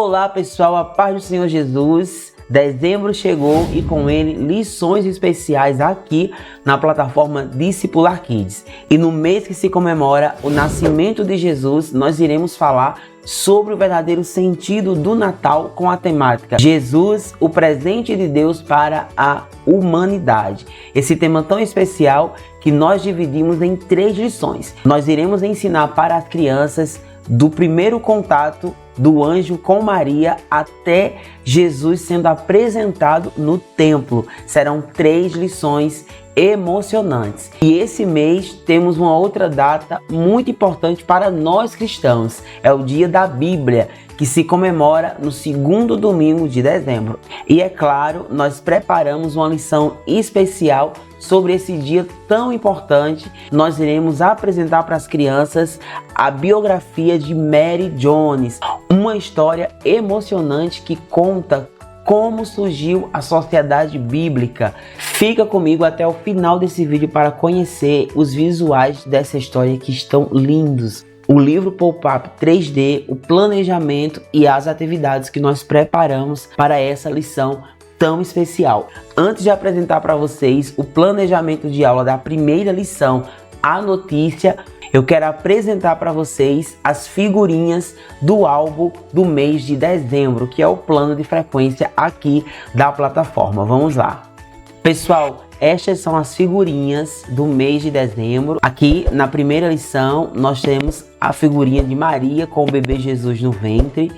Olá pessoal, a paz do Senhor Jesus. Dezembro chegou e com ele lições especiais aqui na plataforma Discipular Kids. E no mês que se comemora o nascimento de Jesus, nós iremos falar sobre o verdadeiro sentido do Natal com a temática Jesus, o presente de Deus para a humanidade. Esse tema tão especial que nós dividimos em 3 lições. Nós iremos ensinar para as crianças do primeiro contato do anjo com Maria até Jesus sendo apresentado no templo. Serão 3 lições emocionantes. E esse mês temos uma outra data muito importante para nós cristãos. É o Dia da Bíblia, que se comemora no segundo domingo de dezembro. E é claro, nós preparamos uma lição especial sobre esse dia tão importante. Nós iremos apresentar para as crianças a biografia de Mary Jones, uma história emocionante que conta como surgiu a sociedade bíblica. Fica comigo até o final desse vídeo para conhecer os visuais dessa história que estão lindos. O livro Pop-up 3D, o planejamento e as atividades que nós preparamos para essa lição tão especial. Antes de apresentar para vocês o planejamento de aula da primeira lição, a notícia, eu quero apresentar para vocês as figurinhas do álbum do mês de dezembro, que é o plano de frequência aqui da plataforma. Vamos lá. Pessoal, estas são as figurinhas do mês de dezembro. Aqui na primeira lição nós temos a figurinha de Maria com o bebê Jesus no ventre,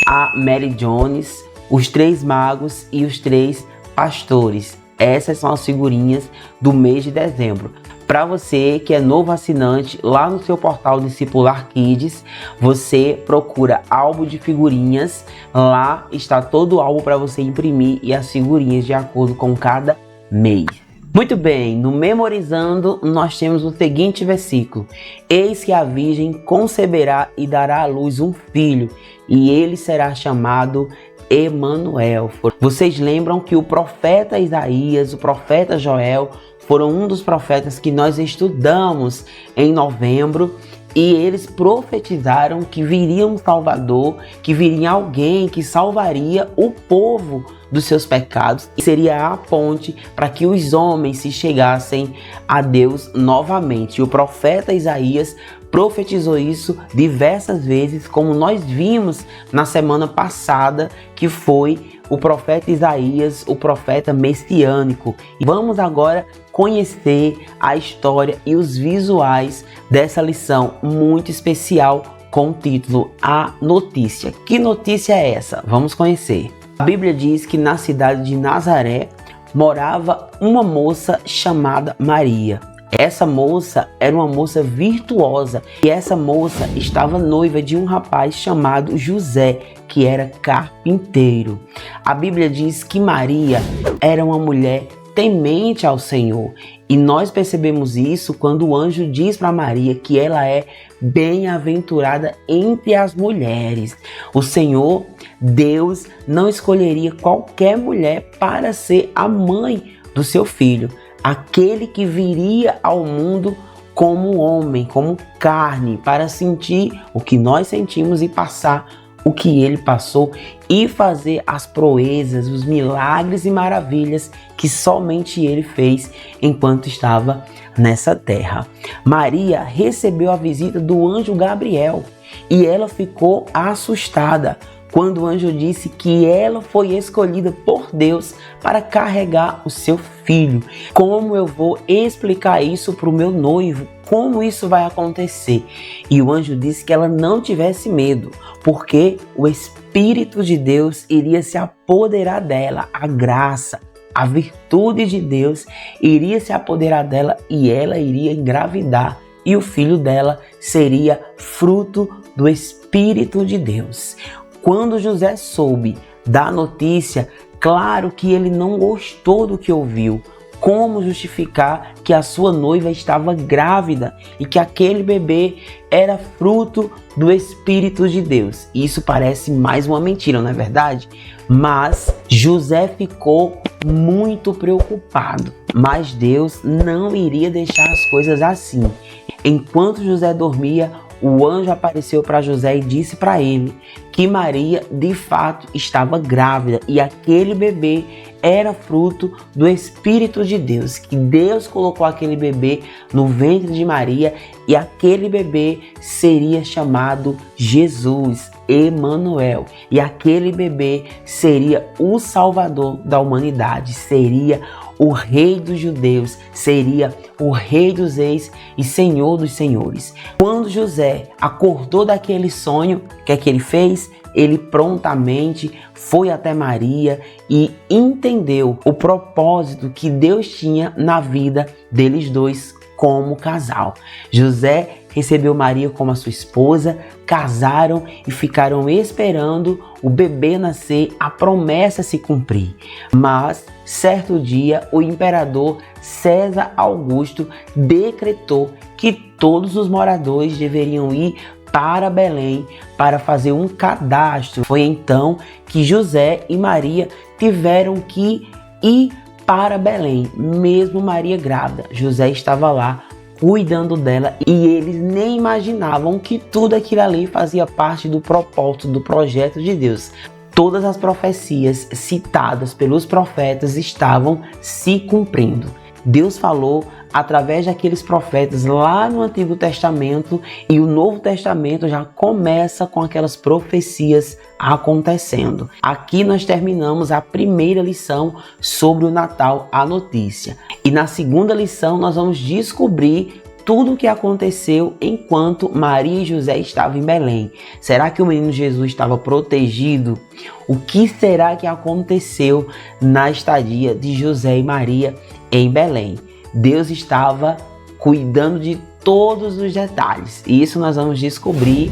a Mary Jones, os 3 magos e os 3 pastores. Essas são as figurinhas do mês de dezembro. Para você que é novo assinante, lá no seu portal Discipular Kids, você procura álbum de figurinhas. Lá está todo o álbum para você imprimir e as figurinhas de acordo com cada mês. Muito bem, no Memorizando nós temos o seguinte versículo: Eis que a Virgem conceberá e dará à luz um filho, e ele será chamado Emanuel. Vocês lembram que o profeta Isaías, o profeta Joel foram um dos profetas que nós estudamos em novembro, e eles profetizaram que viria um Salvador, que viria alguém que salvaria o povo dos seus pecados e seria a ponte para que os homens se chegassem a Deus novamente. E o profeta Isaías profetizou isso diversas vezes, como nós vimos na semana passada, que foi o profeta Isaías, o profeta messiânico. E vamos agora conhecer a história e os visuais dessa lição muito especial com o título A Notícia. Que notícia é essa? Vamos conhecer. A Bíblia diz que na cidade de Nazaré morava uma moça chamada Maria. Essa moça era uma moça virtuosa e essa moça estava noiva de um rapaz chamado José, que era carpinteiro. A Bíblia diz que Maria era uma mulher temente ao Senhor, e nós percebemos isso quando o anjo diz para Maria que ela é bem-aventurada entre as mulheres. O Senhor, Deus, não escolheria qualquer mulher para ser a mãe do seu filho, aquele que viria ao mundo como homem, como carne, para sentir o que nós sentimos e passar o que ele passou e fazer as proezas, os milagres e maravilhas que somente ele fez enquanto estava nessa terra. Maria recebeu a visita do anjo Gabriel e ela ficou assustada quando o anjo disse que ela foi escolhida por Deus para carregar o seu filho. Como eu vou explicar isso para o meu noivo? Como isso vai acontecer? E o anjo disse que ela não tivesse medo, porque o Espírito de Deus iria se apoderar dela, a graça, a virtude de Deus iria se apoderar dela e ela iria engravidar. E o filho dela seria fruto do Espírito de Deus. Quando José soube da notícia, claro que ele não gostou do que ouviu. Como justificar que a sua noiva estava grávida e que aquele bebê era fruto do Espírito de Deus? Isso parece mais uma mentira, não é verdade? Mas José ficou muito preocupado. Mas Deus não iria deixar as coisas assim. Enquanto José dormia, o anjo apareceu para José e disse para ele que Maria de fato estava grávida e aquele bebê era fruto do Espírito de Deus, que Deus colocou aquele bebê no ventre de Maria e aquele bebê seria chamado Jesus, Emanuel, e aquele bebê seria o Salvador da humanidade, seria o Rei dos Judeus, seria o Rei dos Reis e Senhor dos Senhores. Quando José acordou daquele sonho, o que é que ele fez? Ele prontamente foi até Maria e entendeu o propósito que Deus tinha na vida deles dois como casal. José recebeu Maria como a sua esposa, casaram e ficaram esperando o bebê nascer, a promessa se cumprir. Mas, certo dia, o imperador César Augusto decretou que todos os moradores deveriam ir para Belém para fazer um cadastro. Foi então que José e Maria tiveram que ir para Belém, mesmo Maria grávida. José estava lá cuidando dela e eles nem imaginavam que tudo aquilo ali fazia parte do propósito, do projeto de Deus. Todas as profecias citadas pelos profetas estavam se cumprindo. Deus falou através daqueles profetas lá no Antigo Testamento e o Novo Testamento já começa com aquelas profecias acontecendo. Aqui nós terminamos a primeira lição sobre o Natal, a notícia. E na segunda lição nós vamos descobrir tudo o que aconteceu enquanto Maria e José estavam em Belém. Será que o menino Jesus estava protegido? O que será que aconteceu na estadia de José e Maria em Belém? Deus estava cuidando de todos os detalhes. E isso nós vamos descobrir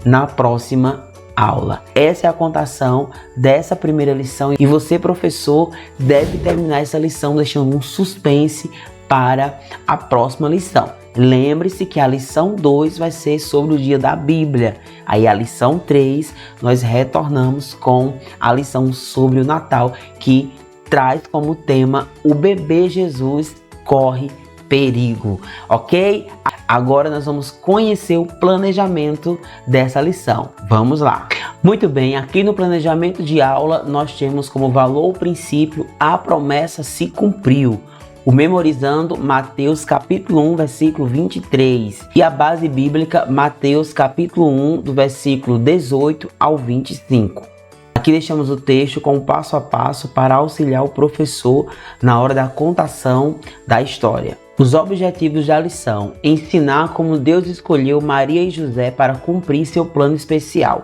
na próxima aula. Essa é a contação dessa primeira lição. E você, professor, deve terminar essa lição deixando um suspense para a próxima lição. Lembre-se que a lição 2 vai ser sobre o dia da Bíblia. Aí a lição 3 nós retornamos com a lição sobre o Natal, que traz como tema o bebê Jesus corre perigo, ok? Agora nós vamos conhecer o planejamento dessa lição. Vamos lá. Muito bem, aqui no planejamento de aula nós temos como valor o princípio a promessa se cumpriu. O memorizando Mateus capítulo 1, versículo 23 e a base bíblica Mateus capítulo 1, do versículo 18 ao 25. Aqui deixamos o texto com o passo a passo para auxiliar o professor na hora da contação da história. Os objetivos da lição: ensinar como Deus escolheu Maria e José para cumprir seu plano especial.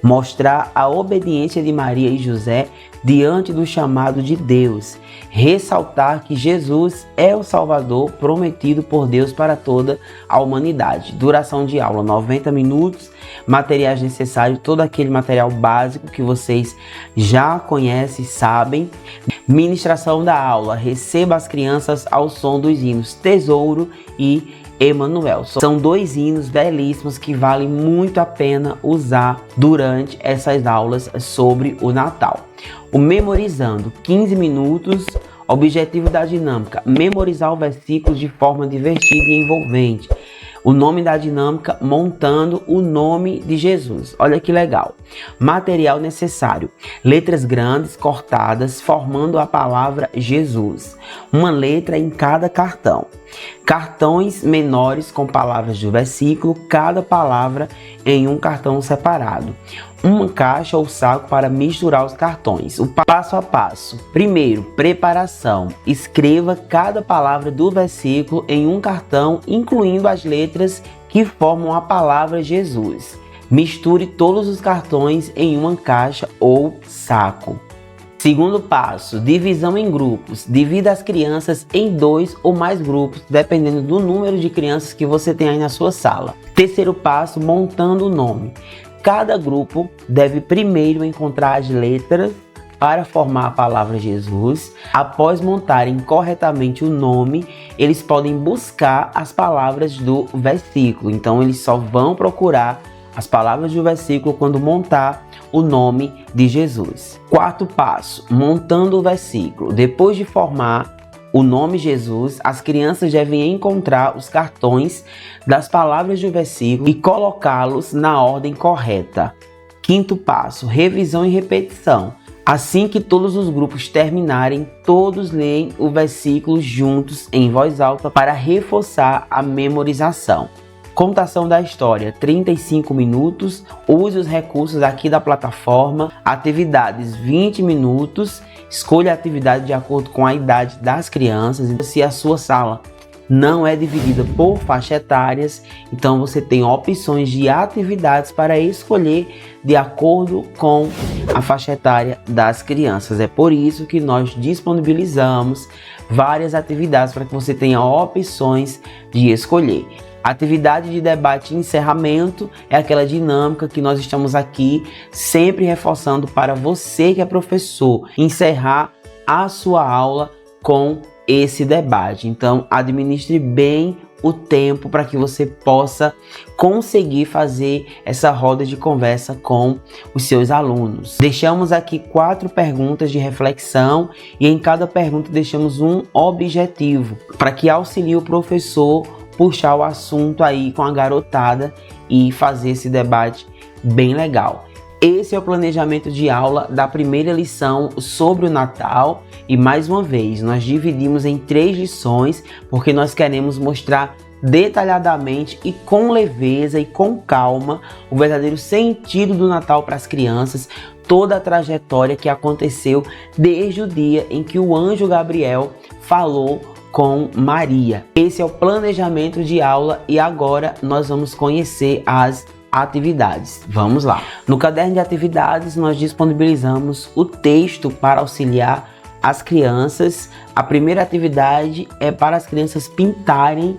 Mostrar a obediência de Maria e José diante do chamado de Deus. Ressaltar que Jesus é o Salvador prometido por Deus para toda a humanidade. Duração de aula 90 minutos. Materiais necessários, todo aquele material básico que vocês já conhecem e sabem. Ministração da aula: receba as crianças ao som dos hinos Tesouro e Emanuel. São dois hinos belíssimos que valem muito a pena usar durante essas aulas sobre o Natal. O memorizando 15 minutos. Objetivo da dinâmica: memorizar o versículo de forma divertida e envolvente. O nome da dinâmica: montando o nome de Jesus. Olha que legal. Material necessário: letras grandes cortadas formando a palavra Jesus. Uma letra em cada cartão. Cartões menores com palavras do versículo, cada palavra em um cartão separado. Uma caixa ou saco para misturar os cartões. O passo a passo: primeiro, preparação. Escreva cada palavra do versículo em um cartão, incluindo as letras que formam a palavra Jesus. Misture todos os cartões em uma caixa ou saco. Segundo passo, divisão em grupos. Divida as crianças em 2 ou mais grupos, dependendo do número de crianças que você tem aí na sua sala. Terceiro passo, montando o nome. Cada grupo deve primeiro encontrar as letras para formar a palavra Jesus. Após montarem corretamente o nome, eles podem buscar as palavras do versículo. Então, eles só vão procurar as palavras do versículo quando montar o nome de Jesus. Quarto passo, montando o versículo. Depois de formar o nome Jesus, as crianças devem encontrar os cartões das palavras do versículo e colocá-los na ordem correta. Quinto passo, revisão e repetição. Assim que todos os grupos terminarem, todos leem o versículo juntos em voz alta para reforçar a memorização. Contação da história, 35 minutos. Use os recursos aqui da plataforma. Atividades, 20 minutos. Escolha a atividade de acordo com a idade das crianças. Se a sua sala não é dividida por faixa etárias, então você tem opções de atividades para escolher de acordo com a faixa etária das crianças. É por isso que nós disponibilizamos várias atividades para que você tenha opções de escolher. Atividade de debate e encerramento é aquela dinâmica que nós estamos aqui sempre reforçando para você que é professor, encerrar a sua aula com esse debate. Então, administre bem o tempo para que você possa conseguir fazer essa roda de conversa com os seus alunos. Deixamos aqui 4 perguntas de reflexão e em cada pergunta deixamos um objetivo para que auxilie o professor puxar o assunto aí com a garotada e fazer esse debate bem legal. Esse é o planejamento de aula da primeira lição sobre o Natal e mais uma vez nós dividimos em 3 lições porque nós queremos mostrar detalhadamente e com leveza e com calma o verdadeiro sentido do Natal para as crianças, toda a trajetória que aconteceu desde o dia em que o anjo Gabriel falou com Maria. Esse é o planejamento de aula e agora nós vamos conhecer as atividades. Vamos lá. No caderno de atividades nós disponibilizamos o texto para auxiliar as crianças. A primeira atividade é para as crianças pintarem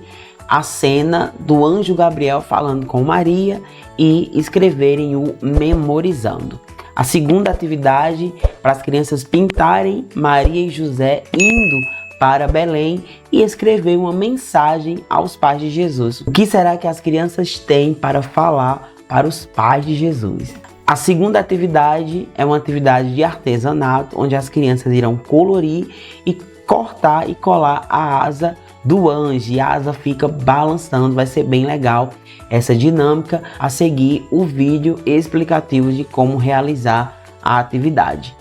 a cena do anjo Gabriel falando com Maria e escreverem o memorizando. A segunda atividade para as crianças pintarem Maria e José indo para Belém e escrever uma mensagem aos pais de Jesus. O que será que as crianças têm para falar para os pais de Jesus? A segunda atividade é uma atividade de artesanato, onde as crianças irão colorir e cortar e colar a asa do anjo. E a asa fica balançando, vai ser bem legal essa dinâmica. A seguir, o vídeo explicativo de como realizar a atividade.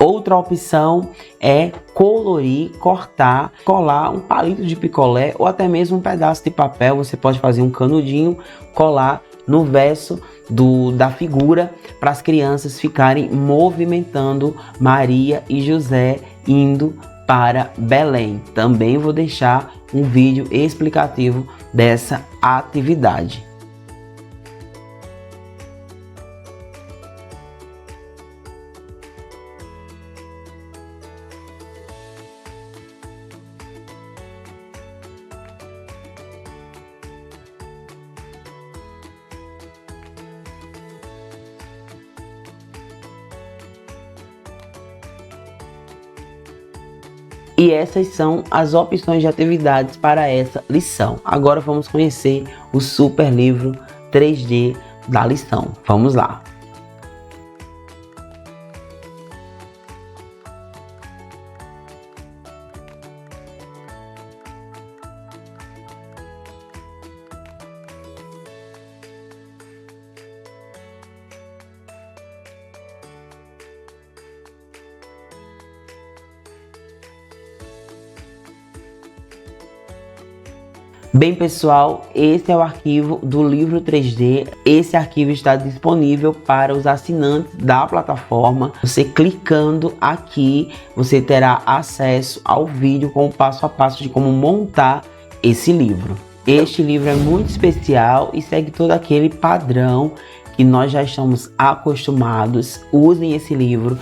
Outra opção é colorir, cortar, colar um palito de picolé ou até mesmo um pedaço de papel. Você pode fazer um canudinho, colar no verso da figura para as crianças ficarem movimentando Maria e José indo para Belém. Também vou deixar um vídeo explicativo dessa atividade. E essas são as opções de atividades para essa lição. Agora vamos conhecer o super livro 3D da lição. Vamos lá! Bem, pessoal, esse é o arquivo do livro 3D. Esse arquivo está disponível para os assinantes da plataforma. Você clicando aqui, você terá acesso ao vídeo com o passo a passo de como montar esse livro. Este livro é muito especial e segue todo aquele padrão que nós já estamos acostumados. Usem esse livro.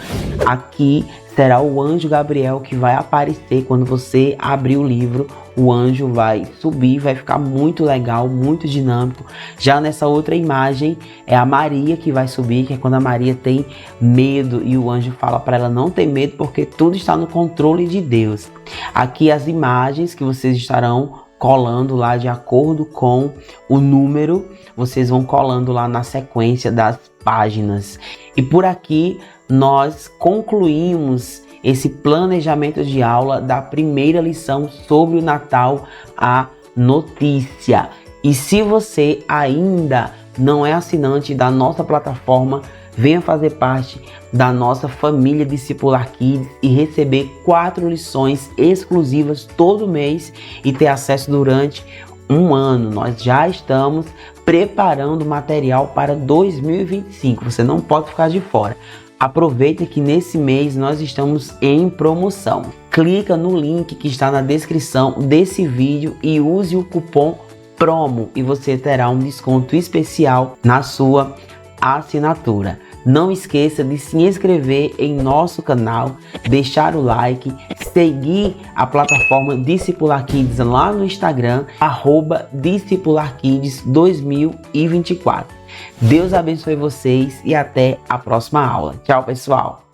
Aqui será o anjo Gabriel que vai aparecer quando você abrir o livro. O anjo vai subir, vai ficar muito legal, muito dinâmico. Já nessa outra imagem é a Maria que vai subir, que é quando a Maria tem medo e o anjo fala para ela não ter medo porque tudo está no controle de Deus. Aqui as imagens que vocês estarão colando lá de acordo com o número, vocês vão colando lá na sequência das páginas. E por aqui nós concluímos esse planejamento de aula da primeira lição sobre o Natal, a notícia. E se você ainda não é assinante da nossa plataforma, venha fazer parte da nossa família Discipular Kids e receber 4 lições exclusivas todo mês e ter acesso durante um ano. Nós já estamos preparando material para 2025, você não pode ficar de fora. Aproveita que nesse mês nós estamos em promoção. Clica no link que está na descrição desse vídeo e use o cupom PROMO e você terá um desconto especial na sua assinatura. Não esqueça de se inscrever em nosso canal, deixar o like, seguir a plataforma Discipular Kids lá no Instagram, @DiscipularKids2024. Deus abençoe vocês e até a próxima aula. Tchau, pessoal!